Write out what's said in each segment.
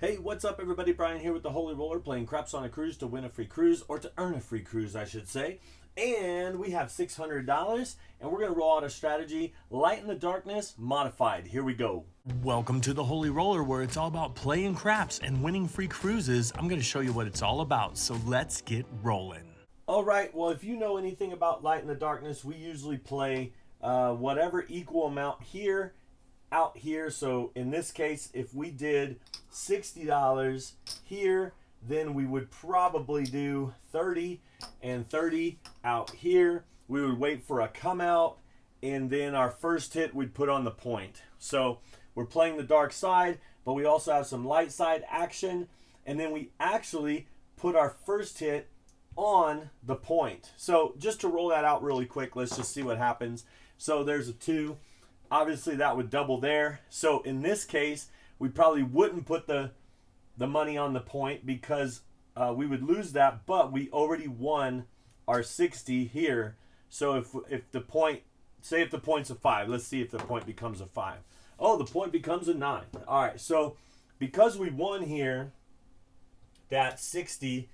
Hey, what's up everybody? Brian here with the Holy Roller playing craps on a cruise to win a free cruise, or to earn a free cruise I should say. And we have $600 and we're going to roll out a strategy, Light in the Darkness Modified. Here we go. Welcome to the Holy Roller, where it's all about playing craps and winning free cruises. I'm going to show you what it's all about, so let's get rolling. Alright, well if you know anything about Light in the Darkness, we usually play whatever equal amount here, out here. So in this case, if we did $60 here, then we would probably do 30 and 30 out here. We would wait for a come out, and then our first hit we'd put on the point. So we're playing the dark side, but we also have some light side action, and then we actually put our first hit on the point. So just to roll that out really quick, let's just see what happens. So there's a 2. Obviously that would double there. So in this case, we probably wouldn't put the money on the point because we would lose that, but we already won our 60 here. So if the point, say if the point's a 5, let's see if the point becomes a 5. Oh, the point becomes a 9. All right, so because we won here that 60,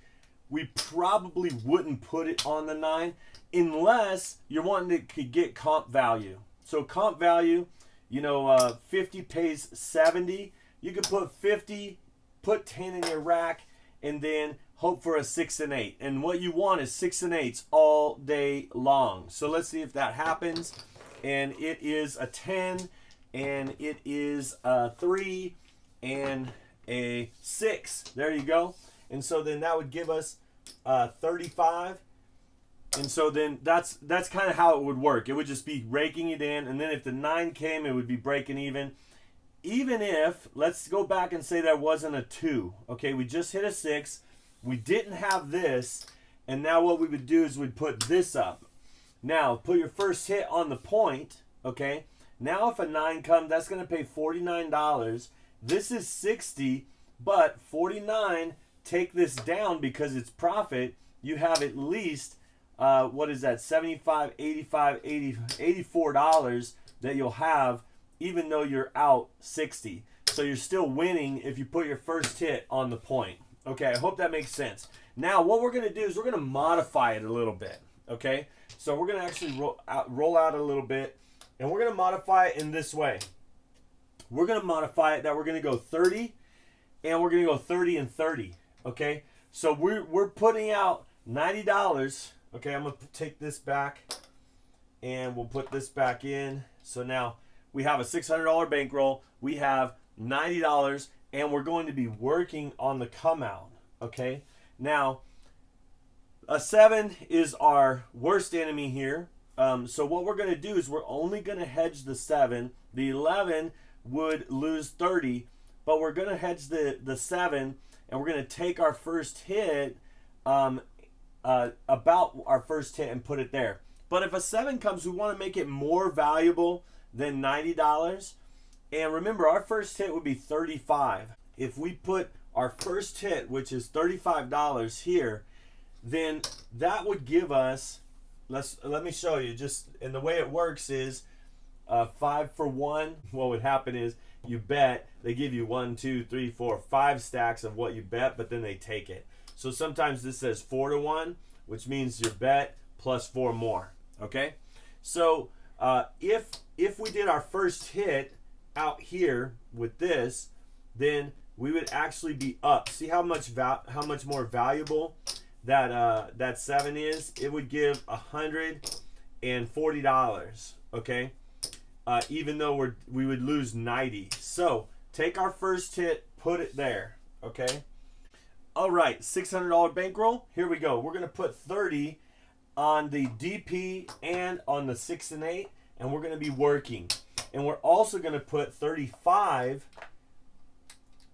we probably wouldn't put it on the 9 unless you're wanting to get comp value. So comp value, 50 pays 70. You could put 50, put 10 in your rack, and then hope for a 6 and 8. And what you want is 6 and 8s all day long. So let's see if that happens. And it is a 10, and it is a 3, and a 6. There you go. And so then that would give us 35. And so then that's kind of how it would work. It would just be raking it in, and then if the 9 came, it would be breaking even. Even if, let's go back and say there wasn't a 2. Okay, we just hit a 6. We didn't have this, and now what we would do is we'd put this up. Now, put your first hit on the point, okay? Now if a 9 comes, that's going to pay $49. This is 60, but 49, take this down because it's profit. You have at least what is that, $75, $85, $80, $84 that you'll have even though you're out 60. So you're still winning if you put your first hit on the point. Okay, I hope that makes sense. Now what we're going to do is we're going to modify it a little bit. Okay, so we're going to actually roll out a little bit, and we're going to modify it in this way. We're going to modify it that we're going to go 30, and we're going to go 30 and 30. Okay, so we're putting out $90. Okay, I'm going to take this back, and we'll put this back in. So now we have a $600 bankroll. We have $90, and we're going to be working on the come out. Okay, now a 7 is our worst enemy here. So what we're going to do is we're only going to hedge the 7. The 11 would lose 30, but we're going to hedge the 7, and we're going to take our first hit about our first hit and put it there. But if a 7 comes, we want to make it more valuable than $90. And remember, our first hit would be 35. If we put our first hit, which is $35 here, then that would give us, let me show you, just, and the way it works is 5 for 1. What would happen is you bet, they give you 1, 2, 3, 4, 5 stacks of what you bet, but then they take it. So sometimes this says 4 to 1, which means your bet plus 4 more. Okay, so if we did our first hit out here with this, then we would actually be up. See how much more valuable that 7 is? It would give $140. Okay, even though we would lose 90. So take our first hit, put it there. Okay. All right, $600 bankroll. Here we go. We're going to put 30 on the DP and on the 6 and 8, and we're going to be working. And we're also going to put 35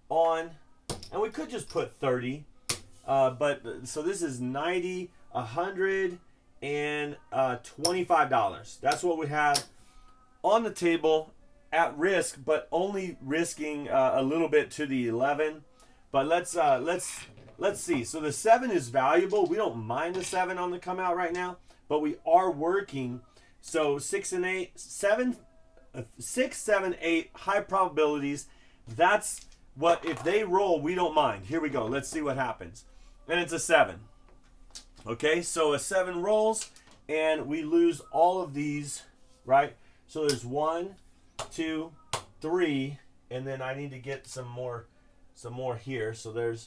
on, and we could just put 30, but so this is 90, 100, and $25. That's what we have on the table at risk, but only risking a little bit to the 11. But let's see. So the 7 is valuable. We don't mind the 7 on the come out right now, but we are working. So 6 and 8, 7, 6, 7, 8, high probabilities. That's what if they roll, we don't mind. Here we go. Let's see what happens. And it's a 7. Okay, so a 7 rolls, and we lose all of these, right? So there's 1, 2, 3, and then I need to get some more here. So there's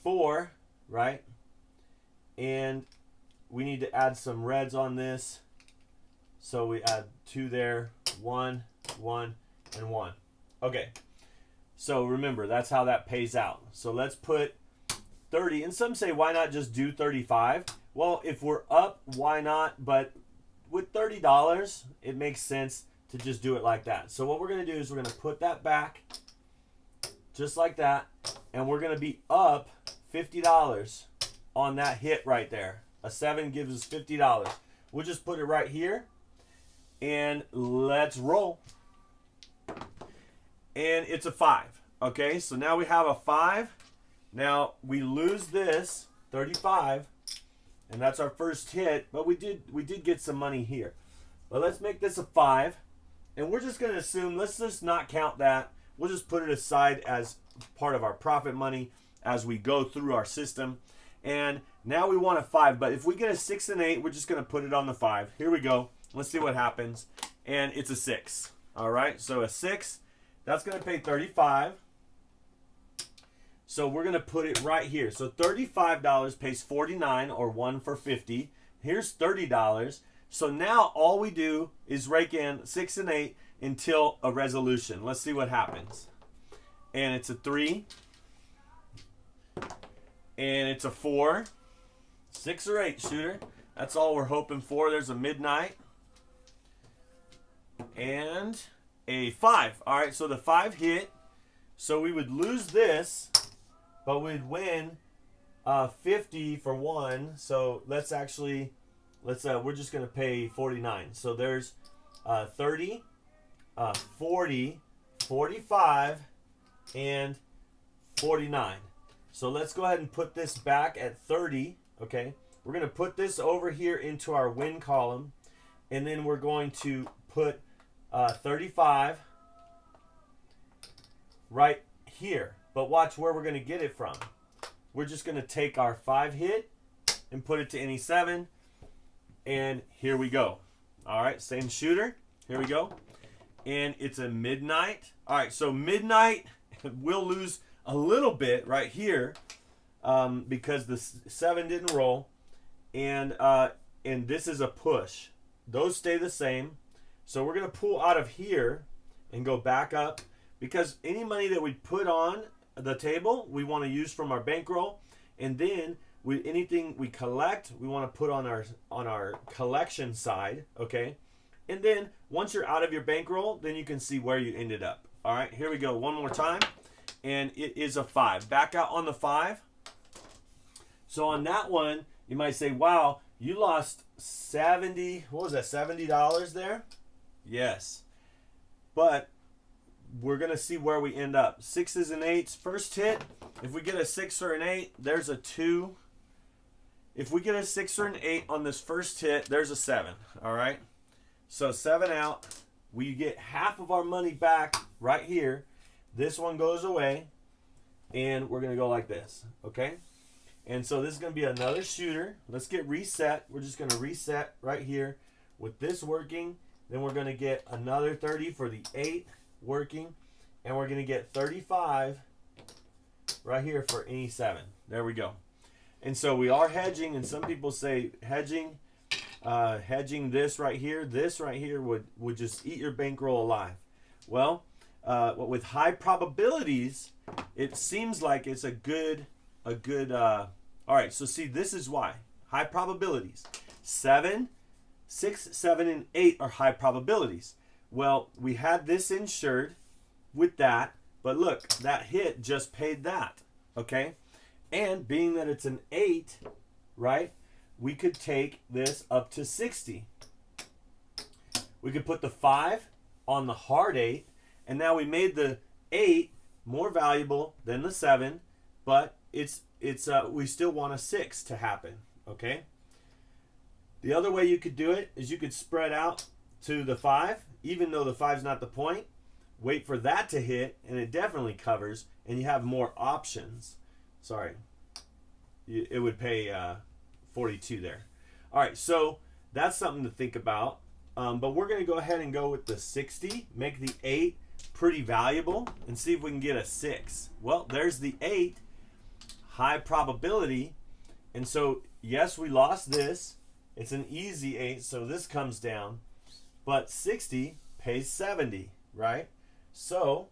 4, right? And we need to add some reds on this. So we add 2 there, 1, 1, and 1. Okay. So remember, that's how that pays out. So let's put 30. And some say, why not just do 35? Well, if we're up, why not? But with $30, it makes sense to just do it like that. So what we're going to do is we're going to put that back just like that. And we're going to be up $50 on that hit right there. A 7 gives us $50. We'll just put it right here. And let's roll. And it's a 5. Okay, so now we have a 5. Now we lose this 35, and that's our first hit. But we did get some money here. But let's make this a 5, and we're just going to assume. Let's just not count that. We'll just put it aside as part of our profit money as we go through our system. And now we want a 5. But if we get a 6 and 8, we're just going to put it on the 5. Here we go. Let's see what happens. And it's a 6. All right, so a 6. That's going to pay 35. So we're going to put it right here. So $35 pays 49, or 1 for 50. Here's $30. So now all we do is rake in 6 and 8 until a resolution. Let's see what happens. And it's a 3. And it's a 4. 6 or 8, shooter. That's all we're hoping for. There's a midnight. And a 5. All right, so the 5 hit. So we would lose this, but we'd win 50 for 1. So we're just going to pay 49. So there's 30, 40, 45, and 49. So let's go ahead and put this back at 30. Okay, we're going to put this over here into our win column, and then we're going to put 35 right here. But watch where we're going to get it from. We're just going to take our 5 hit and put it to any 7. And here we go. All right, same shooter. Here we go. And it's a midnight. All right, so midnight, we'll lose a little bit right here because the 7 didn't roll. And this is a push. Those stay the same. So we're going to pull out of here and go back up, because any money that we put on the table, we want to use from our bankroll. And then anything we collect, we want to put on our collection side, okay? And then once you're out of your bankroll, then you can see where you ended up. All right, here we go one more time. And it is a 5. Back out on the 5. So on that one, you might say, wow, you lost $70 there? Yes. But we're going to see where we end up. 6s and 8s. First hit, if we get a 6 or an 8, there's a 2. If we get a 6 or an 8 on this first hit, there's a 7. All right? So 7 out. We get half of our money back right here. This one goes away. And we're going to go like this. Okay? And so this is going to be another shooter. Let's get reset. We're just going to reset right here with this working. Then we're going to get another 30 for the 8 working. And we're going to get 35 right here for any 7. There we go. And so we are hedging. And some people say hedging this right here. This right here would just eat your bankroll alive. Well, with high probabilities, it seems like it's a good all right, so see, this is why. High probabilities. 7, 6, 7, and 8 are high probabilities. Well, we had this insured with that, but look, that hit just paid that, okay? And being that it's an 8, right, we could take this up to 60. We could put the 5 on the hard 8, and now we made the 8 more valuable than the 7, but we still want a 6 to happen, okay? The other way you could do it is you could spread out to the 5, even though the 5's not the point, wait for that to hit, and it definitely covers, and you have more options. Sorry, it would pay 42 there. All right, so that's something to think about. But we're going to go ahead and go with the 60, make the 8 pretty valuable, and see if we can get a 6. Well, there's the 8, high probability, and so yes, we lost this. It's an easy 8, so this comes down, but 60 pays 70, right? So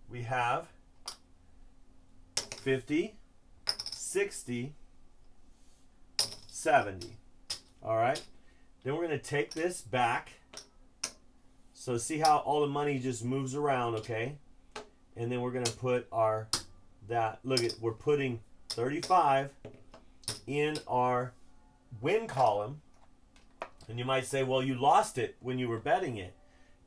we have 50, 60, 70. All right. Then we're going to take this back. So see how all the money just moves around, okay? And then we're going to put our, we're putting 35 in our win column. And you might say, well, you lost it when you were betting it.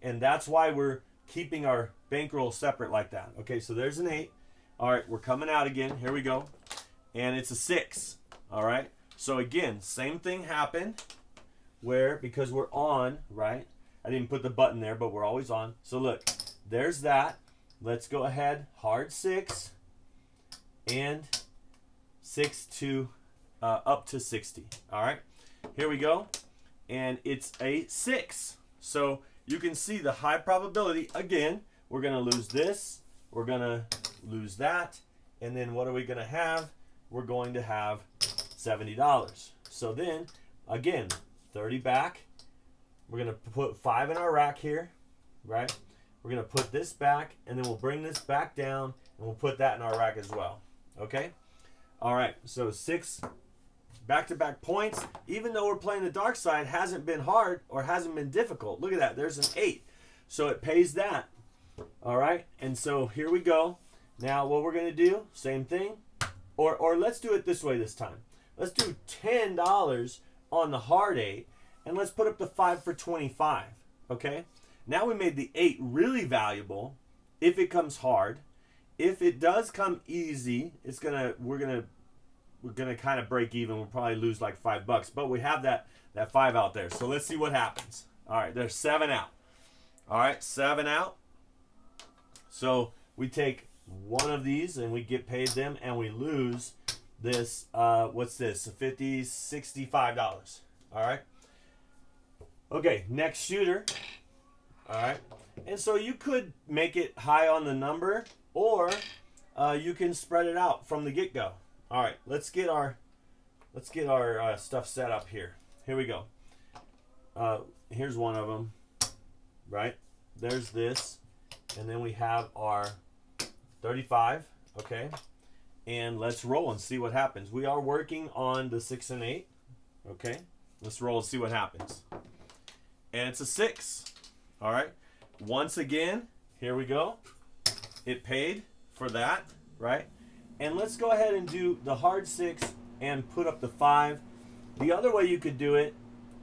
And that's why we're keeping our bankroll separate like that. Okay, so there's an 8. All right, we're coming out again. Here we go. And it's a 6. All right. So again, same thing happened where, because we're on, right? I didn't put the button there, but we're always on. So look, there's that. Let's go ahead, hard 6 and 6 to up to 60. All right, here we go. And it's a 6. So you can see the high probability. Again, we're going to lose this. We're going to lose that. And then what are we going to have? We're going to have $70. So then, again, 30 back. We're going to put 5 in our rack here, right? We're going to put this back, and then we'll bring this back down, and we'll put that in our rack as well. Okay? All right, so 6 back-to-back points. Even though we're playing the dark side, hasn't been hard or hasn't been difficult. Look at that. There's an 8. So it pays that. All right? And so here we go. Now what we're going to do, same thing. Or let's do it this way this time. Let's do $10 on the hard 8, and let's put up the 5 for 25. Okay? Now we made the 8 really valuable if it comes hard. If it does come easy, we're gonna kind of break even. We'll probably lose like $5, but we have that 5 out there. So let's see what happens. All right, there's 7 out. All right, 7 out. So we take one of these and we get paid them, and we lose this. What's this? $50, $65. All right. Okay, next shooter. All right, and so you could make it high on the number, or you can spread it out from the get-go. All right, let's get our stuff set up here. Here we go. Here's one of them. Right, there's this, and then we have our 35. Okay, and let's roll and see what happens. We are working on the 6 and 8. Okay, let's roll and see what happens. And it's a 6. All right, once again, here we go. It paid for that, right? And let's go ahead and do the hard 6 and put up the 5. The other way you could do it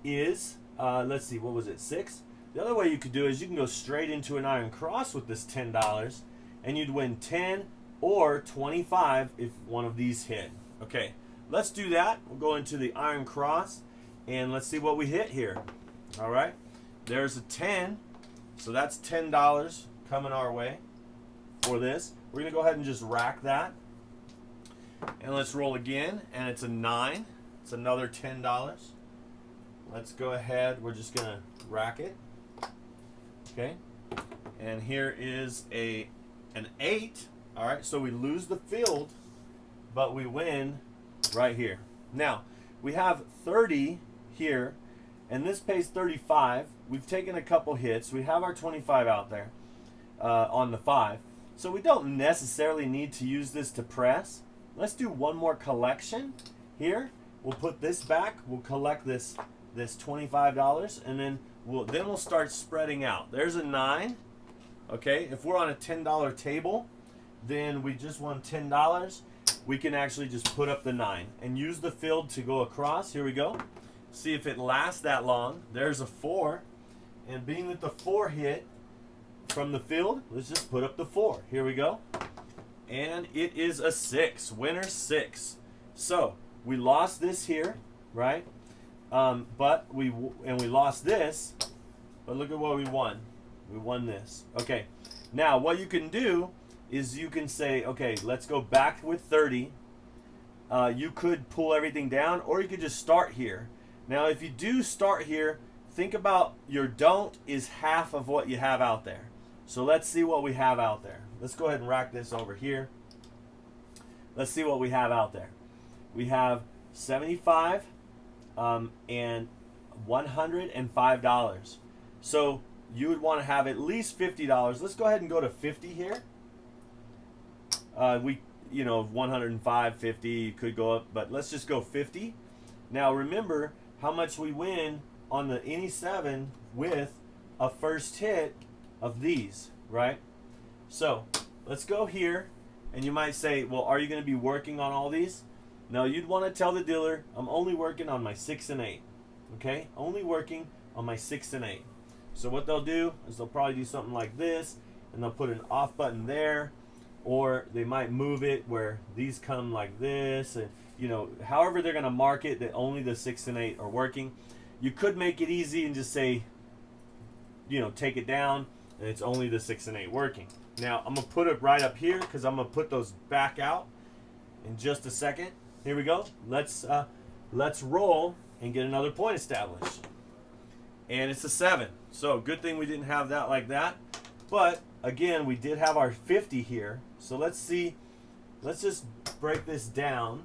is, let's see, what was it, 6? The other way you could do it is you can go straight into an iron cross with this $10, and you'd win 10 or 25 if one of these hit. Okay, let's do that. We'll go into the iron cross, and let's see what we hit here. All right, there's a 10, so that's $10 coming our way for this. We're going to go ahead and just rack that. And let's roll again, and it's a 9. It's another $10. Let's go ahead. We're just going to rack it. Okay. And here is an 8. All right, so we lose the field, but we win right here. Now, we have 30 here, and this pays 35. We've taken a couple hits. We have our 25 out there on the 5. So we don't necessarily need to use this to press. Let's do one more collection here. We'll put this back. We'll collect this $25, and then we'll start spreading out. There's a 9. Okay, if we're on a $10 table, then we just won $10. We can actually just put up the 9 and use the field to go across. Here we go. See if it lasts that long. There's a 4, and being that the 4 hit from the field, let's just put up the 4. Here we go. And it is a 6. Winner 6. So we lost this here, right? But we lost this. But look at what we won. We won this. Okay. Now, what you can do is you can say, okay, let's go back with 30. You could pull everything down, or you could just start here. Now, if you do start here, think about your don't is half of what you have out there. So let's see what we have out there. Let's go ahead and rack this over here. Let's see what we have out there. We have 75 and $105. So you would want to have at least $50. Let's go ahead and go to 50 here. 105, 50 could go up, but let's just go 50. Now remember how much we win on the any 7 with a first hit of these, right? So let's go here, and you might say, well, are you going to be working on all these? No, you'd want to tell the dealer, I'm only working on my 6 and 8. Okay, only working on my 6 and 8. So what they'll do is they'll probably do something like this, and they'll put an off button there, or they might move it where these come like this, and however they're going to mark it that only the 6 and 8 are working. You could make it easy and just say, take it down, and it's only the 6 and 8 working. Now I'm gonna put it right up here because I'm gonna put those back out in just a second. Here we go. Let's roll and get another point established. And it's a 7. So good thing we didn't have that like that. But again, we did have our 50 here. So let's see. Let's just break this down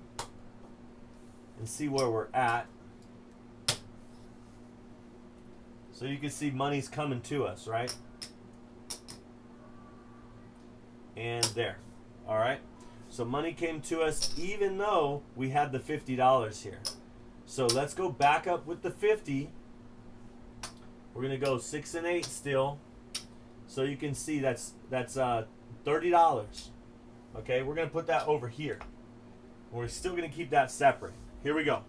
and see where we're at. So you can see money's coming to us, right? And there. All right. So money came to us even though we had the $50 here. So let's go back up with the 50. We're going to go 6 and 8 still. So you can see that's $30. Okay, we're going to put that over here. We're still going to keep that separate. Here we go.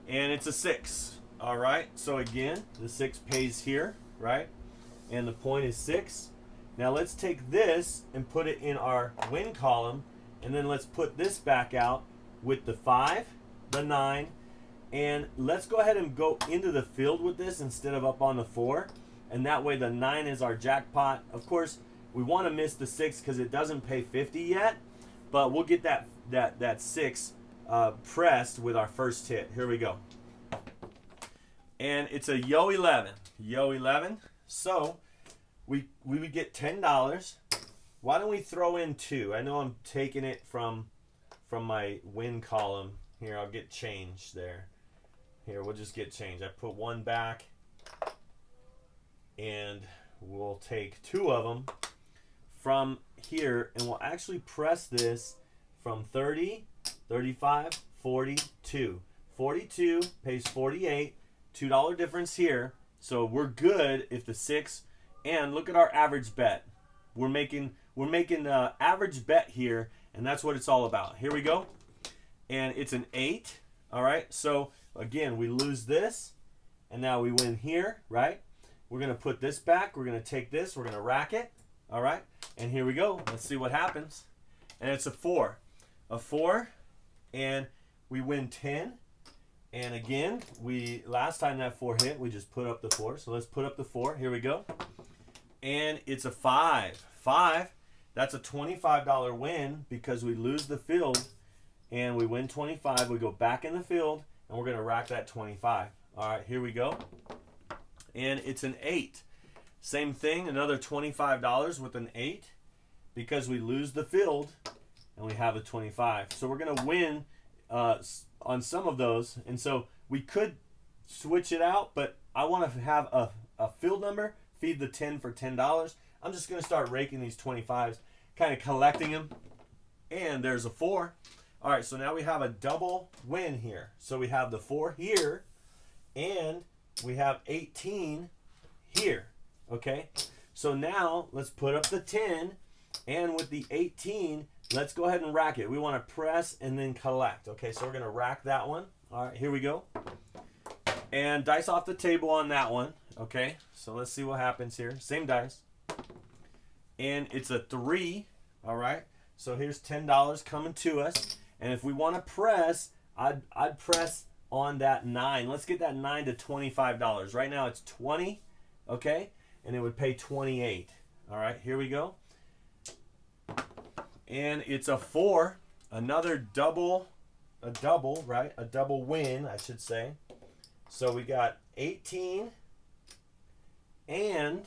And it's a 6. All right, so again, the 6 pays here, right? And the point is 6. Now let's take this and put it in our win column, and then let's put this back out with the 5, the 9, and let's go ahead and go into the field with this instead of up on the 4, and that way the 9 is our jackpot. Of course, we want to miss the 6 because it doesn't pay 50 yet, but we'll get that 6 pressed with our first hit. Here we go. And it's a Yo 11. Yo 11. So we would get $10. Why don't we throw in 2? I know I'm taking it from my win column. Here, I'll get change there. Here, we'll just get change. I put 1 back, and we'll take 2 of them from here, and we'll actually press this from 30, 35, 42. 42 pays 48. $2 difference here. So we're good if the 6, and look at our average bet. We're making the average bet here, and that's what it's all about. Here we go. And it's an 8. All right. So again, we lose this, and now we win here, right? We're going to put this back. We're going to take this. We're going to rack it. All right. And here we go. Let's see what happens. And it's a 4. A 4, and we win 10. And again, last time that 4 hit, we just put up the 4. So let's put up the 4. Here we go. And it's a 5. 5, that's a $25 win because we lose the field and we win 25. We go back in the field and we're going to rack that 25. All right, here we go. And it's an 8. Same thing, another $25 with an 8 because we lose the field and we have a 25. So we're going to win on some of those, and so we could switch it out, but I want to have a field number, feed the 10 for $10. I'm just going to start raking these 25s, kind of collecting them, and there's a 4. All right, so now we have a double win here. So we have the 4 here, and we have 18 here, okay? So now let's put up the 10, and with the 18, let's go ahead and rack it. We want to press and then collect. Okay, so we're going to rack that one. All right, here we go. And dice off the table on that one. Okay, so let's see what happens here. Same dice. And it's a 3. All right, so here's $10 coming to us. And if we want to press, I'd press on that 9. Let's get that 9 to $25. Right now it's 20. Okay, and it would pay 28. All right, here we go. And it's a 4, another double, right? A double win, I should say. So we got 18 and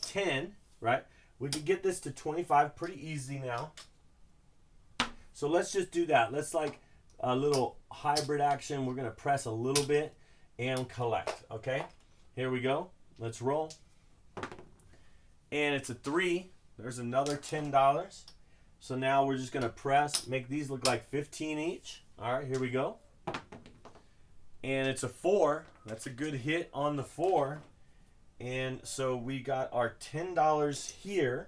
10, right? We could get this to 25 pretty easy now. So let's just do that. Let's like a little hybrid action. We're going to press a little bit and collect, okay? Here we go. Let's roll. And it's a 3. There's another $10. So now we're just going to press, make these look like 15 each. All right, here we go. And it's a 4. That's a good hit on the 4. And so we got our $10 here,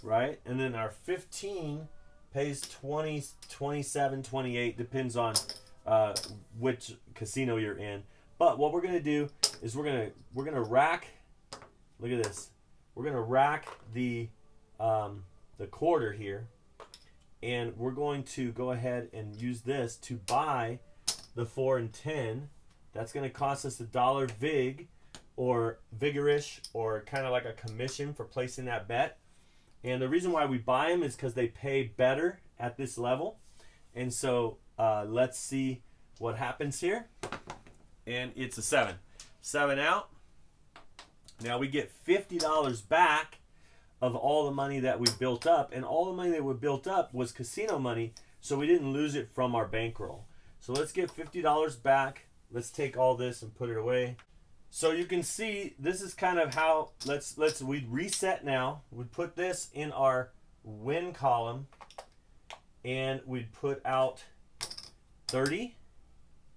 right? And then our 15 pays 20, 27, 28, depends on which casino you're in. But what we're gonna do is we're gonna rack. Look at this. We're gonna rack the quarter here, and we're going to go ahead and use this to buy the 4 and 10. That's gonna cost us $1 vig, or vigorish, or kind of like a commission for placing that bet. And the reason why we buy them is because they pay better at this level. And so let's see what happens here. And it's a 7. 7 out. Now we get $50 back of all the money that we built up. And all the money that we built up was casino money, so we didn't lose it from our bankroll. So let's get $50 back. Let's take all this and put it away. So you can see this is kind of how, we reset now. We put this in our win column, and we'd put out 30,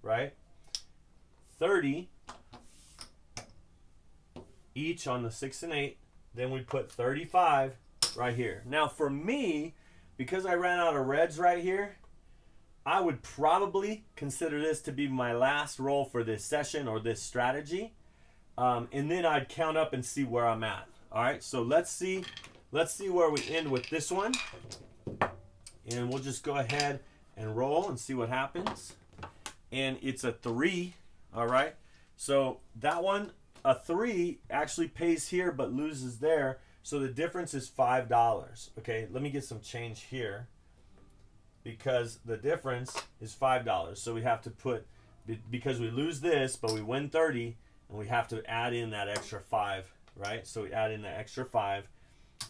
right? 30 each on the 6 and 8. Then we put 35 right here. Now for me, because I ran out of reds right here, I would probably consider this to be my last roll for this session or this strategy. And then I'd count up and see where I'm at. All right, so let's see where we end with this one. And we'll just go ahead and roll and see what happens. And it's a 3, all right? So that one, a 3 actually pays here but loses there. So the difference is $5. Okay, let me get some change here, because the difference is $5. So we have to put, because we lose this but we win 30, and we have to add in that extra 5, right? So we add in the extra 5,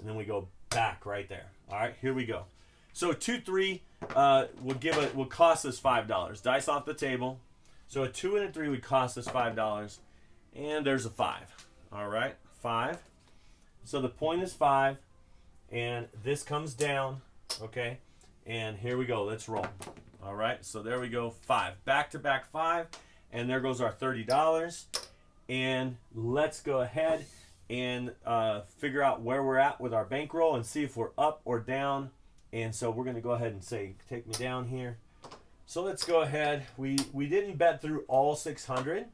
and then we go back right there. All right, here we go. So 2-3 will cost us $5. Dice off the table. So a 2 and a 3 would cost us $5, and there's a 5. All right, 5. So the point is 5, and this comes down, okay? And here we go. Let's roll. All right, so there we go, 5. Back-to-back 5, and there goes our $30. And let's go ahead and figure out where we're at with our bankroll and see if we're up or down. And so we're going to go ahead and say, take me down here. So let's go ahead. We didn't bet through all 600,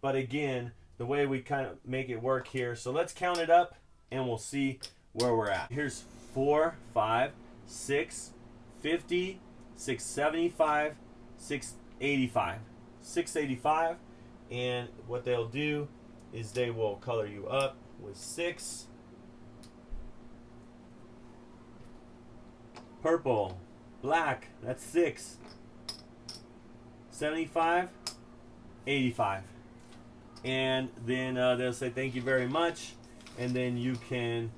but again, the way we kind of make it work here. So let's count it up and we'll see where we're at. Here's 4, 5, 6, 50, 675, 685, 685. And what they'll do is they will color you up with 6. Purple, black, that's 6. 75, 85. And then they'll say thank you very much, and then you can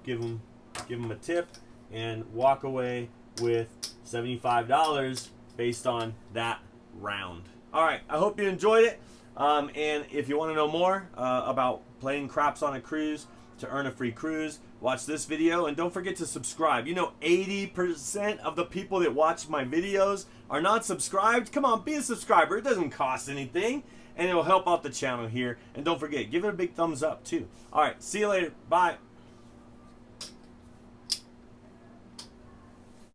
give them a tip and walk away with $75 based on that round. All right, I hope you enjoyed it. And if you want to know more about playing craps on a cruise to earn a free cruise, watch this video, and don't forget to subscribe. 80% of the people that watch my videos are not subscribed. Come on, be a subscriber. It doesn't cost anything, and it'll help out the channel here. And don't forget, give it a big thumbs up too. All right, see you later. Bye.